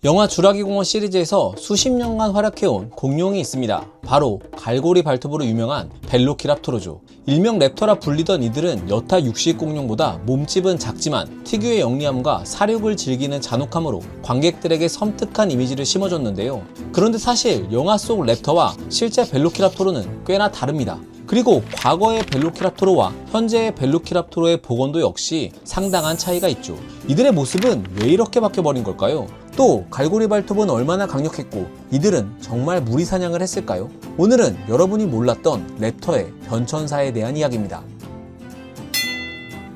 영화 주라기 공원 시리즈에서 수십 년간 활약해온 공룡이 있습니다. 바로 갈고리 발톱으로 유명한 벨로키랍토르죠. 일명 랩터라 불리던 이들은 여타 육식 공룡보다 몸집은 작지만 특유의 영리함과 사육을 즐기는 잔혹함으로 관객들에게 섬뜩한 이미지를 심어줬는데요. 그런데 사실 영화 속 랩터와 실제 벨로키랍토르는 꽤나 다릅니다. 그리고 과거의 벨로키랍토르와 현재의 벨로키랍토르의 복원도 역시 상당한 차이가 있죠. 이들의 모습은 왜 이렇게 바뀌어버린 걸까요? 또 갈고리 발톱은 얼마나 강력했고 이들은 정말 무리 사냥을 했을까요? 오늘은 여러분이 몰랐던 랩터의 변천사에 대한 이야기입니다.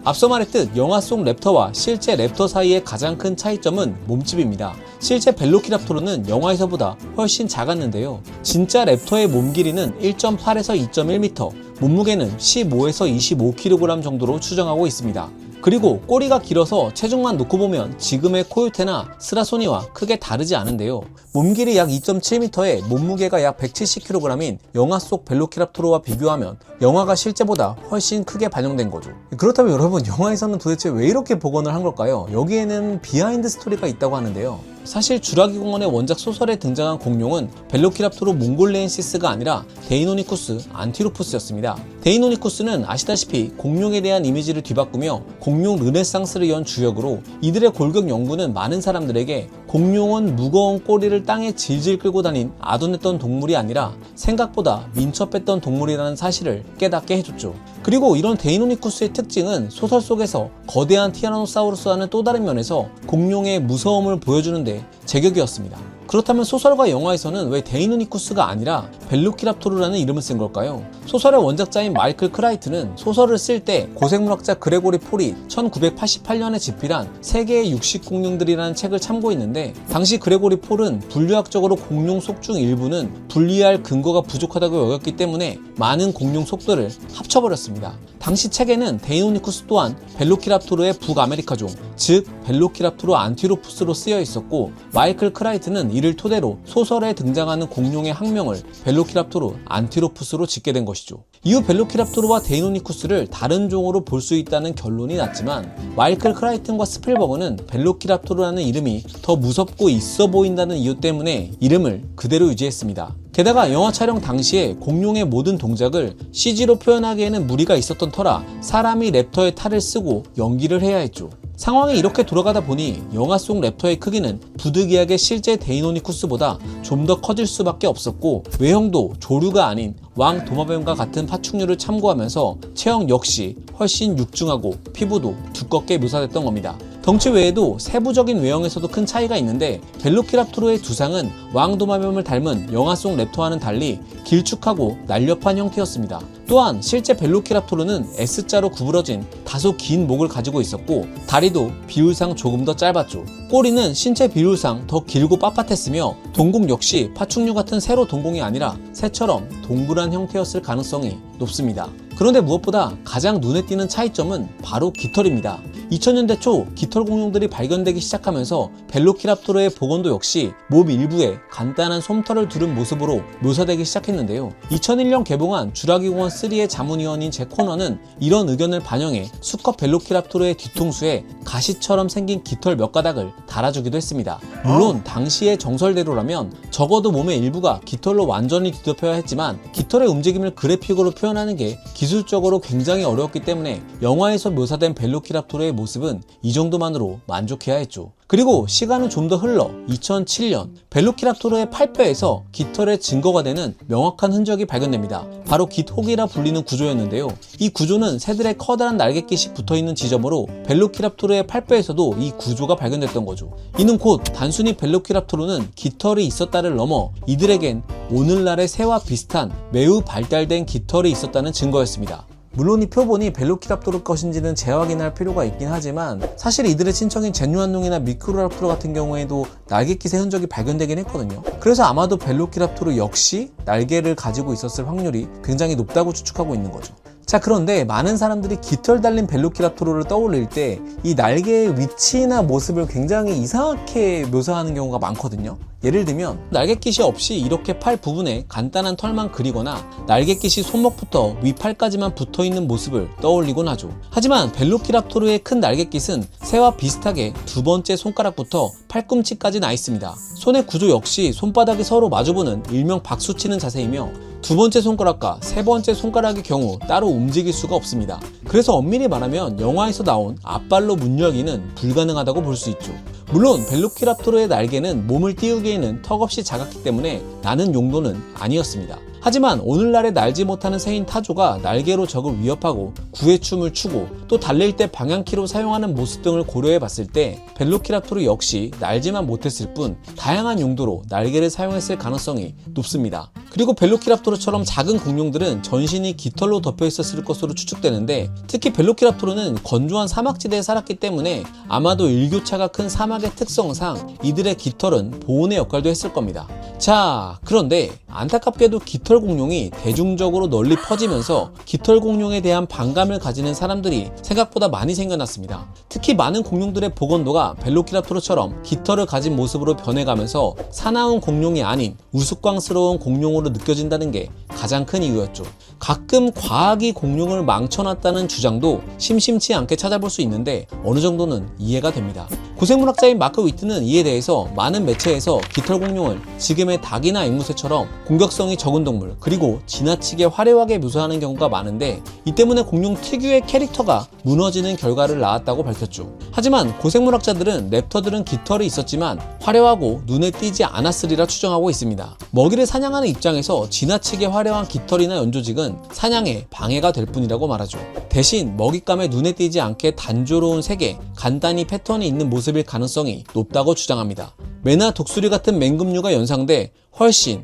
앞서 말했듯 영화 속 랩터와 실제 랩터 사이의 가장 큰 차이점은 몸집입니다. 실제 벨로키랍토르는 영화에서보다 훨씬 작았는데요. 진짜 랩터의 몸 길이는 1.8에서 2.1m, 몸무게는 15에서 25kg 정도로 추정하고 있습니다. 그리고 꼬리가 길어서 체중만 놓고 보면 지금의 코요테나 스라소니와 크게 다르지 않은데요. 몸길이 약 2.7m에 몸무게가 약 170kg인 영화 속 벨로키랍토르와 비교하면 영화가 실제보다 훨씬 크게 반영된 거죠. 그렇다면 여러분, 영화에서는 도대체 왜 이렇게 복원을 한 걸까요? 여기에는 비하인드 스토리가 있다고 하는데요. 사실 주라기 공원의 원작 소설에 등장한 공룡은 벨로키랍토르 몽골레인시스가 아니라 데이노니쿠스 안티로푸스였습니다. 데이노니쿠스는 아시다시피 공룡에 대한 이미지를 뒤바꾸며 공룡 르네상스를 연 주역으로 이들의 골격 연구는 많은 사람들에게 공룡은 무거운 꼬리를 땅에 질질 끌고 다닌 아둔했던 동물이 아니라 생각보다 민첩했던 동물이라는 사실을 깨닫게 해줬죠. 그리고 이런 데이노니쿠스의 특징은 소설 속에서 거대한 티라노사우루스와는 또 다른 면에서 공룡의 무서움을 보여주는데 제격이었습니다. 그렇다면 소설과 영화에서는 왜 데이노니쿠스가 아니라 벨로키랍토르라는 이름을 쓴 걸까요? 소설의 원작자인 마이클 크라이트는 소설을 쓸 때 고생물학자 그레고리 폴이 1988년에 집필한 세계의 육식 공룡들이라는 책을 참고했는데, 당시 그레고리 폴은 분류학적으로 공룡 속 중 일부는 분리할 근거가 부족하다고 여겼기 때문에 많은 공룡 속들을 합쳐버렸습니다. 당시 책에는 데이노니쿠스 또한 벨로키랍토르의 북아메리카종, 즉 벨로키랍토르 안티로푸스로 쓰여 있었고, 마이클 크라이트는 이를 토대로 소설에 등장하는 공룡의 학명을 벨로키랍토르 안티로푸스로 짓게 된 것이죠. 이후 벨로키랍토르와 데이노니쿠스를 다른 종으로 볼 수 있다는 결론이 났지만, 마이클 크라이튼과 스필버그는 벨로키랍토르라는 이름이 더 무섭고 있어 보인다는 이유 때문에 이름을 그대로 유지했습니다. 게다가 영화 촬영 당시에 공룡의 모든 동작을 CG로 표현하기에는 무리가 있었던 터라 사람이 랩터의 탈을 쓰고 연기를 해야 했죠. 상황이 이렇게 돌아가다 보니 영화 속 랩터의 크기는 부득이하게 실제 데이노니쿠스보다 좀 더 커질 수밖에 없었고, 외형도 조류가 아닌 왕 도마뱀과 같은 파충류를 참고하면서 체형 역시 훨씬 육중하고 피부도 두껍게 묘사됐던 겁니다. 덩치 외에도 세부적인 외형에서도 큰 차이가 있는데, 벨로키랍토르의 두상은 왕 도마뱀을 닮은 영화 속 랩터와는 달리 길쭉하고 날렵한 형태였습니다. 또한 실제 벨로키랍토르는 S자로 구부러진 다소 긴 목을 가지고 있었고, 다리도 비율상 조금 더 짧았죠. 꼬리는 신체 비율상 더 길고 빳빳했으며, 동공 역시 파충류 같은 세로 동공이 아니라 새처럼 동그란 형태였을 가능성이 높습니다. 그런데 무엇보다 가장 눈에 띄는 차이점은 바로 깃털입니다. 2000년대 초 깃털 공룡들이 발견되기 시작하면서 벨로키랍토르의 복원도 역시 몸 일부에 간단한 솜털을 두른 모습으로 묘사되기 시작했는데요. 2001년 개봉한 주라기 공원 3의 자문위원인 잭 코너는 이런 의견을 반영해 수컷 벨로키랍토르의 뒤통수에 가시처럼 생긴 깃털 몇 가닥을 달아주기도 했습니다. 물론 당시의 정설대로라면 적어도 몸의 일부가 깃털로 완전히 뒤덮여야 했지만, 깃털의 움직임을 그래픽으로 표현하는 게 기술적으로 굉장히 어려웠기 때문에 영화에서 묘사된 벨로키랍토르의 모습은 이 정도만으로 만족해야 했죠. 그리고 시간은 좀 더 흘러 2007년 벨로키랍토르의 팔뼈에서 깃털의 증거가 되는 명확한 흔적이 발견됩니다. 바로 깃혹이라 불리는 구조였는데요. 이 구조는 새들의 커다란 날갯깃이 붙어있는 지점으로 벨로키랍토르의 팔뼈에서도 이 구조가 발견됐던 거죠. 이는 곧 단순히 벨로키랍토르는 깃털이 있었다를 넘어 이들에겐 오늘날의 새와 비슷한 매우 발달된 깃털이 있었다는 증거였습니다. 물론 이 표본이 벨로키랍토르 것인지는 재확인할 필요가 있긴 하지만, 사실 이들의 친척인 제누안농이나 미크로랍토르 같은 경우에도 날갯깃의 흔적이 발견되긴 했거든요. 그래서 아마도 벨로키랍토르 역시 날개를 가지고 있었을 확률이 굉장히 높다고 추측하고 있는 거죠. 자, 그런데 많은 사람들이 깃털 달린 벨로키랍토르를 떠올릴 때 이 날개의 위치나 모습을 굉장히 이상하게 묘사하는 경우가 많거든요. 예를 들면 날갯깃이 없이 이렇게 팔 부분에 간단한 털만 그리거나 날갯깃이 손목부터 위팔까지만 붙어있는 모습을 떠올리곤 하죠. 하지만 벨로키랍토르의 큰 날갯깃은 새와 비슷하게 두 번째 손가락부터 팔꿈치까지 나 있습니다. 손의 구조 역시 손바닥이 서로 마주보는 일명 박수치는 자세이며 두 번째 손가락과 세 번째 손가락의 경우 따로 움직일 수가 없습니다. 그래서 엄밀히 말하면 영화에서 나온 앞발로 문열기는 불가능하다고 볼 수 있죠. 물론 벨로키랍토르의 날개는 몸을 띄우기에는 턱없이 작았기 때문에 나는 용도는 아니었습니다. 하지만 오늘날에 날지 못하는 새인 타조가 날개로 적을 위협하고 구의 춤을 추고 또 달릴 때 방향키로 사용하는 모습 등을 고려해 봤을 때 벨로키랍토르 역시 날지만 못했을 뿐 다양한 용도로 날개를 사용했을 가능성이 높습니다. 그리고 벨로키랍토르처럼 작은 공룡들은 전신이 깃털로 덮여 있었을 것으로 추측되는데 특히 벨로키랍토르는 건조한 사막지대에 살았기 때문에 아마도 일교차가 큰 사막의 특성상 이들의 깃털은 보온의 역할도 했을 겁니다. 자, 그런데 안타깝게도 깃털 공룡이 대중적으로 널리 퍼지면서 깃털 공룡에 대한 반감을 가지는 사람들이 생각보다 많이 생겨났습니다. 특히 많은 공룡들의 복원도가 벨로키랍토르처럼 깃털을 가진 모습으로 변해가면서 사나운 공룡이 아닌 우스꽝스러운 공룡으로 느껴진다는 게 가장 큰 이유였죠. 가끔 과학이 공룡을 망쳐놨다는 주장도 심심치 않게 찾아볼 수 있는데 어느 정도는 이해가 됩니다. 고생물학자인 마크 위트는 이에 대해서 많은 매체에서 깃털 공룡을 지금의 닭이나 앵무새처럼 공격성이 적은 동물 그리고 지나치게 화려하게 묘사하는 경우가 많은데 이 때문에 공룡 특유의 캐릭터가 무너지는 결과를 낳았다고 밝혔죠. 하지만 고생물학자들은 랩터들은 깃털이 있었지만 화려하고 눈에 띄지 않았으리라 추정하고 있습니다. 먹이를 사냥하는 입장에서 지나치게 화려한 깃털이나 연조직은 사냥에 방해가 될 뿐이라고 말하죠. 대신 먹잇감에 눈에 띄지 않게 단조로운 색에 간단히 패턴이 있는 모습일 가능성이 높다고 주장합니다. 매나 독수리 같은 맹금류가 연상돼 훨씬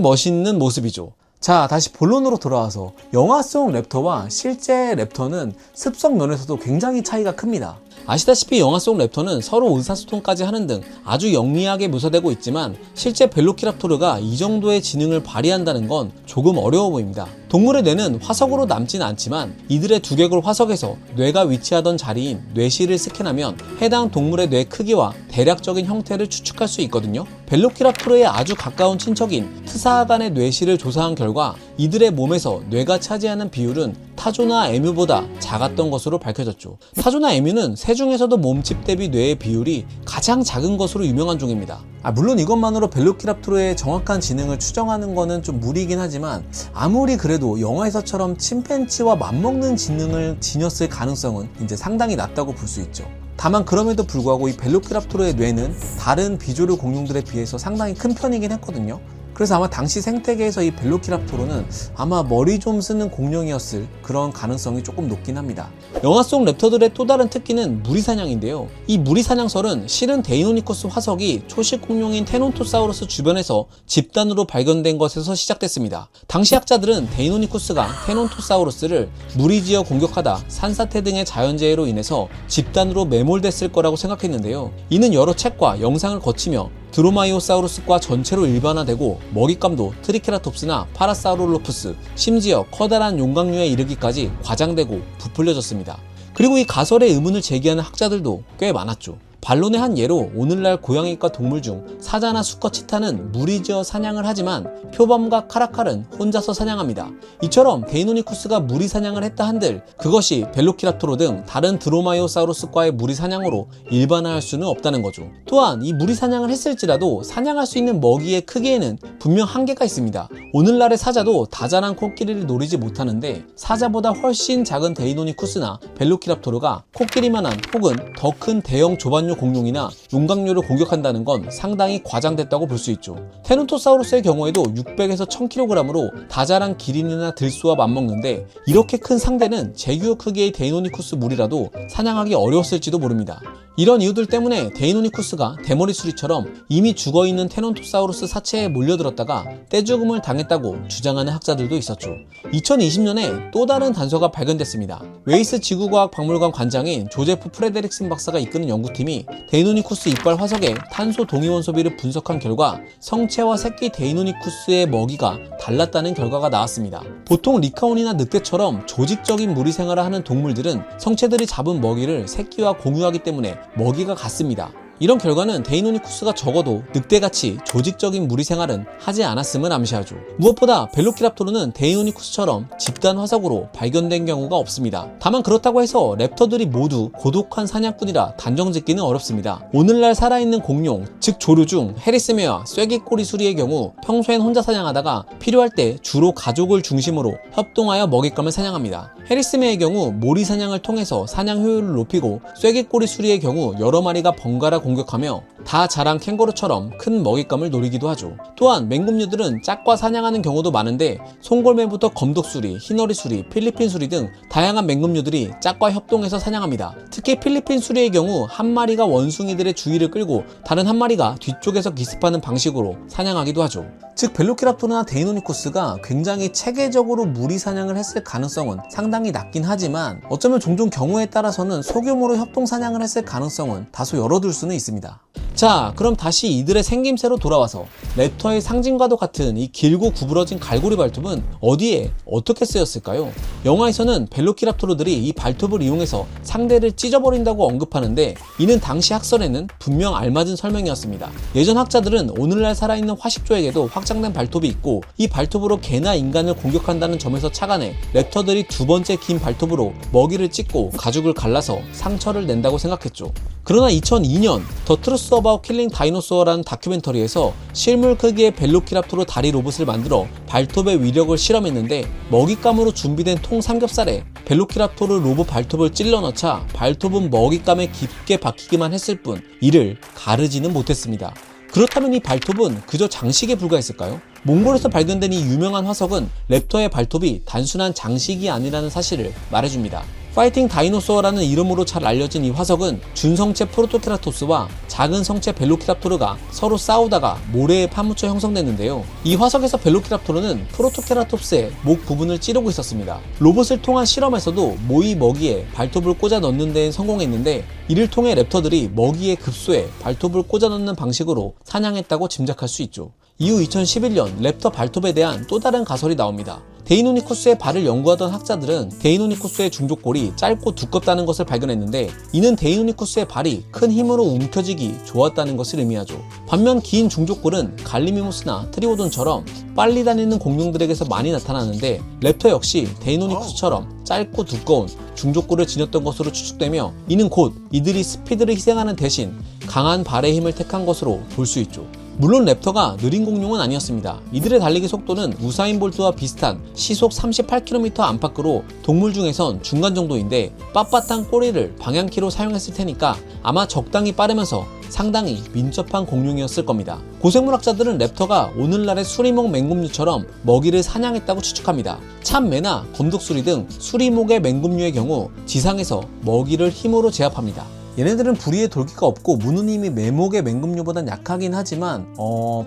멋있는 모습이죠. 자, 다시 본론으로 돌아와서 영화 속 랩터와 실제 랩터는 습성 면에서도 굉장히 차이가 큽니다. 아시다시피 영화 속 랩터는 서로 의사소통까지 하는 등 아주 영리하게 묘사되고 있지만 실제 벨로키랍토르가 이 정도의 지능을 발휘한다는 건 조금 어려워 보입니다. 동물의 뇌는 화석으로 남진 않지만 이들의 두개골 화석에서 뇌가 위치하던 자리인 뇌실을 스캔하면 해당 동물의 뇌 크기와 대략적인 형태를 추측할 수 있거든요. 벨로키랍토르의 아주 가까운 친척인 트사하간의 뇌실을 조사한 결과 이들의 몸에서 뇌가 차지하는 비율은 타조나 에뮤보다 작았던 것으로 밝혀졌죠. 타조나 에뮤는 새 중에서도 몸집 대비 뇌의 비율이 가장 작은 것으로 유명한 종입니다. 물론 이것만으로 벨로키랍토르의 정확한 지능을 추정하는 것은 좀 무리긴 하지만 아무리 그래도 영화에서처럼 침팬지와 맞먹는 지능을 지녔을 가능성은 이제 상당히 낮다고 볼 수 있죠. 다만 그럼에도 불구하고 이 벨로키랍토르의 뇌는 다른 비조류 공룡들에 비해서 상당히 큰 편이긴 했거든요. 그래서 아마 당시 생태계에서 이 벨로키랍토르는 아마 머리 좀 쓰는 공룡이었을 그런 가능성이 조금 높긴 합니다. 영화 속 랩터들의 또 다른 특기는 무리사냥인데요. 이 무리사냥설은 실은 데이노니쿠스 화석이 초식 공룡인 테논토사우루스 주변에서 집단으로 발견된 것에서 시작됐습니다. 당시 학자들은 데이노니쿠스가 테논토사우루스를 무리지어 공격하다 산사태 등의 자연재해로 인해서 집단으로 매몰됐을 거라고 생각했는데요. 이는 여러 책과 영상을 거치며 드로마이오사우루스과 전체로 일반화되고 먹잇감도 트리케라톱스나 파라사우룰로프스, 심지어 커다란 용광류에 이르기까지 과장되고 부풀려졌습니다. 그리고 이 가설에 의문을 제기하는 학자들도 꽤 많았죠. 반론의 한 예로 오늘날 고양이과 동물 중 사자나 수컷 치타는 무리지어 사냥을 하지만 표범과 카라칼은 혼자서 사냥합니다. 이처럼 데이노니쿠스가 무리 사냥을 했다 한들 그것이 벨로키랍토르 등 다른 드로마이오사우루스과의 무리 사냥으로 일반화할 수는 없다는 거죠. 또한 이 무리 사냥을 했을지라도 사냥할 수 있는 먹이의 크기에는 분명 한계가 있습니다. 오늘날의 사자도 다자란 코끼리를 노리지 못하는데 사자보다 훨씬 작은 데이노니쿠스나 벨로키랍토르가 코끼리만한 혹은 더 큰 대형 조반류 공룡이나 용광류를 공격한다는 건 상당히 과장됐다고 볼 수 있죠. 테논토사우루스의 경우에도 600에서 1000kg으로 다자란 기린이나 들소와 맞먹는데 이렇게 큰 상대는 제규어 크기의 데이노니쿠스 무리라도 사냥하기 어려웠을지도 모릅니다. 이런 이유들 때문에 데이노니쿠스가 대머리 수리처럼 이미 죽어있는 테논토사우루스 사체에 몰려들었다가 떼죽음을 당했다고 주장하는 학자들도 있었죠. 2020년에 또 다른 단서가 발견됐습니다. 웨이스 지구과학 박물관 관장인 조제프 프레데릭슨 박사가 이끄는 연구팀이 데이노니쿠스 이빨 화석의 탄소 동위원 소비를 분석한 결과 성체와 새끼 데이노니쿠스의 먹이가 달랐다는 결과가 나왔습니다. 보통 리카온이나 늑대처럼 조직적인 무리 생활을 하는 동물들은 성체들이 잡은 먹이를 새끼와 공유하기 때문에 먹이가 같습니다. 이런 결과는 데이노니쿠스가 적어도 늑대같이 조직적인 무리 생활은 하지 않았음을 암시하죠. 무엇보다 벨로키랍토르는 데이노니쿠스처럼 집단 화석으로 발견된 경우가 없습니다. 다만 그렇다고 해서 랩터들이 모두 고독한 사냥꾼이라 단정짓기는 어렵습니다. 오늘날 살아있는 공룡, 즉 조류 중 헤리스메와 쐐기꼬리 수리의 경우 평소엔 혼자 사냥하다가 필요할 때 주로 가족을 중심으로 협동하여 먹잇감을 사냥합니다. 헤리스메의 경우 모리 사냥을 통해서 사냥 효율을 높이고 쐐기꼬리 수리의 경우 여러 마리가 번갈아 공격하며 다 자란 캥거루처럼 큰 먹잇감을 노리기도 하죠. 또한 맹금류들은 짝과 사냥하는 경우도 많은데 송골매부터 검독수리, 흰어리 수리, 필리핀 수리 등 다양한 맹금류들이 짝과 협동해서 사냥합니다. 특히 필리핀 수리의 경우 한 마리가 원숭이들의 주의를 끌고 다른 한 마리가 뒤쪽에서 기습하는 방식으로 사냥하기도 하죠. 즉 벨로키랍토르나 데이노니쿠스가 굉장히 체계적으로 무리 사냥을 했을 가능성은 상당히 낮긴 하지만 어쩌면 종종 경우에 따라서는 소규모로 협동 사냥을 했을 가능성은 다소 열어둘 수는 있습니다. 자, 그럼 다시 이들의 생김새로 돌아와서 랩터의 상징과도 같은 이 길고 구부러진 갈고리 발톱은 어디에 어떻게 쓰였을까요? 영화에서는 벨로키랍토르들이 이 발톱을 이용해서 상대를 찢어버린다고 언급하는데 이는 당시 학설에는 분명 알맞은 설명이었습니다. 예전 학자들은 오늘날 살아있는 화식조에게도 확장된 발톱이 있고 이 발톱으로 개나 인간을 공격한다는 점에서 착안해 랩터들이 두 번째 긴 발톱으로 먹이를 찢고 가죽을 갈라서 상처를 낸다고 생각했죠. 그러나 2002년 더 트루스 어바웃 킬링 다이노소어라는 다큐멘터리에서 실물 크기의 벨로키랍토르 다리 로봇을 만들어 발톱의 위력을 실험했는데 먹잇감으로 준비된 통 삼겹살에 벨로키랍토르 로봇 발톱을 찔러 넣자 발톱은 먹잇감에 깊게 박히기만 했을 뿐 이를 가르지는 못했습니다. 그렇다면 이 발톱은 그저 장식에 불과했을까요? 몽골에서 발견된 이 유명한 화석은 랩터의 발톱이 단순한 장식이 아니라는 사실을 말해줍니다. 파이팅 다이노소어라는 이름으로 잘 알려진 이 화석은 준성체 프로토케라톱스와 작은 성체 벨로키랍토르가 서로 싸우다가 모래에 파묻혀 형성됐는데요. 이 화석에서 벨로키랍토르는 프로토케라톱스의 목 부분을 찌르고 있었습니다. 로봇을 통한 실험에서도 모이 먹이에 발톱을 꽂아 넣는 데엔 성공했는데 이를 통해 랩터들이 먹이의 급소에 발톱을 꽂아 넣는 방식으로 사냥했다고 짐작할 수 있죠. 이후 2011년 랩터 발톱에 대한 또 다른 가설이 나옵니다. 데이노니쿠스의 발을 연구하던 학자들은 데이노니쿠스의 중족골이 짧고 두껍다는 것을 발견했는데 이는 데이노니쿠스의 발이 큰 힘으로 움켜쥐기 좋았다는 것을 의미하죠. 반면 긴 중족골은 갈리미무스나 트리오돈처럼 빨리 다니는 공룡들에게서 많이 나타나는데 랩터 역시 데이노니쿠스처럼 짧고 두꺼운 중족골을 지녔던 것으로 추측되며 이는 곧 이들이 스피드를 희생하는 대신 강한 발의 힘을 택한 것으로 볼 수 있죠. 물론 랩터가 느린 공룡은 아니었습니다. 이들의 달리기 속도는 우사인 볼트와 비슷한 시속 38km 안팎으로 동물 중에선 중간 정도인데 빳빳한 꼬리를 방향키로 사용했을 테니까 아마 적당히 빠르면서 상당히 민첩한 공룡이었을 겁니다. 고생물학자들은 랩터가 오늘날의 수리목 맹금류처럼 먹이를 사냥했다고 추측합니다. 참매나 검독수리 등 수리목의 맹금류의 경우 지상에서 먹이를 힘으로 제압합니다. 얘네들은 부리에 돌기가 없고 무는 힘이 매목의 맹금류보단 약하긴 하지만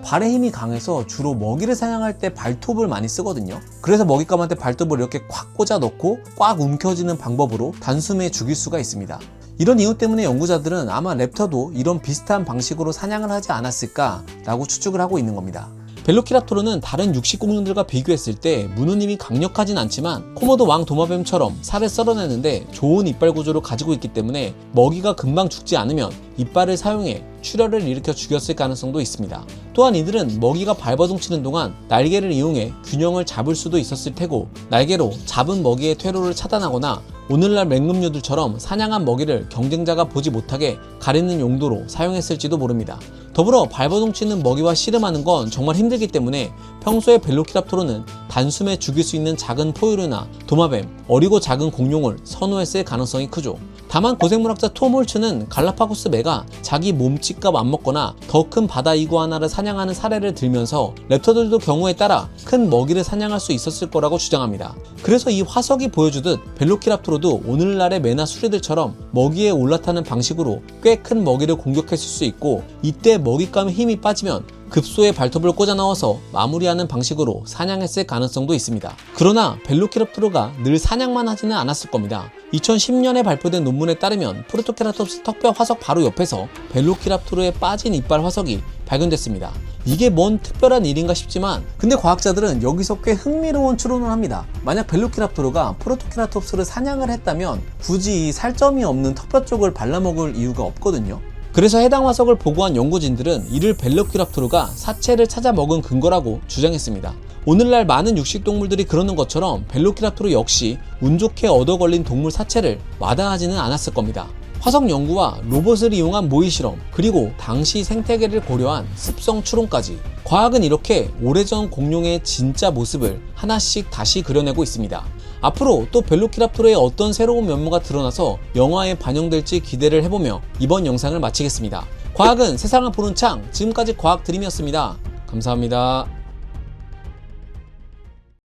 발의 힘이 강해서 주로 먹이를 사냥할 때 발톱을 많이 쓰거든요. 그래서 먹잇감한테 발톱을 이렇게 콱 꽂아 넣고 꽉 움켜쥐는 방법으로 단숨에 죽일 수가 있습니다. 이런 이유 때문에 연구자들은 아마 랩터도 이런 비슷한 방식으로 사냥을 하지 않았을까 라고 추측을 하고 있는 겁니다. 벨로키랍토르는 다른 육식공룡들과 비교했을 때 무는 힘이 강력하진 않지만 코모도 왕 도마뱀처럼 살을 썰어내는데 좋은 이빨 구조를 가지고 있기 때문에 먹이가 금방 죽지 않으면 이빨을 사용해 출혈을 일으켜 죽였을 가능성도 있습니다. 또한 이들은 먹이가 발버둥치는 동안 날개를 이용해 균형을 잡을 수도 있었을 테고 날개로 잡은 먹이의 퇴로를 차단하거나 오늘날 맹금류들처럼 사냥한 먹이를 경쟁자가 보지 못하게 가리는 용도로 사용했을지도 모릅니다. 더불어 발버둥치는 먹이와 씨름하는 건 정말 힘들기 때문에 평소에 벨로키랍토르는 단숨에 죽일 수 있는 작은 포유류나 도마뱀, 어리고 작은 공룡을 선호했을 가능성이 크죠. 다만 고생물학자 톰 홀츠는 갈라파고스 매가 자기 몸집과 맞먹거나 더 큰 바다 이구아나를 사냥하는 사례를 들면서 랩터들도 경우에 따라 큰 먹이를 사냥할 수 있었을 거라고 주장합니다. 그래서 이 화석이 보여주듯 벨로키랍토르도 오늘날의 매나 수리들처럼 먹이에 올라타는 방식으로 꽤 큰 먹이를 공격했을 수 있고 이때 먹잇감에 힘이 빠지면 급소에 발톱을 꽂아 넣어서 마무리하는 방식으로 사냥했을 가능성도 있습니다. 그러나 벨로키랍토르가 늘 사냥만 하지는 않았을 겁니다. 2010년에 발표된 논문에 따르면 프로토케라톱스 턱뼈 화석 바로 옆에서 벨로키랍토르의 빠진 이빨 화석이 발견됐습니다. 이게 뭔 특별한 일인가 싶지만 근데 과학자들은 여기서 꽤 흥미로운 추론을 합니다. 만약 벨로키랍토르가 프로토케라톱스를 사냥을 했다면 굳이 살점이 없는 턱뼈 쪽을 발라먹을 이유가 없거든요. 그래서 해당 화석을 보고한 연구진들은 이를 벨로키랍토르가 사체를 찾아 먹은 근거라고 주장했습니다. 오늘날 많은 육식동물들이 그러는 것처럼 벨로키랍토르 역시 운 좋게 얻어 걸린 동물 사체를 마다하지는 않았을 겁니다. 화석 연구와 로봇을 이용한 모의 실험, 그리고 당시 생태계를 고려한 습성 추론까지, 과학은 이렇게 오래전 공룡의 진짜 모습을 하나씩 다시 그려내고 있습니다. 앞으로 또 벨로키랍토르의 어떤 새로운 면모가 드러나서 영화에 반영될지 기대를 해보며 이번 영상을 마치겠습니다. 과학은 세상을 보는 창, 지금까지 과학 드림이었습니다. 감사합니다.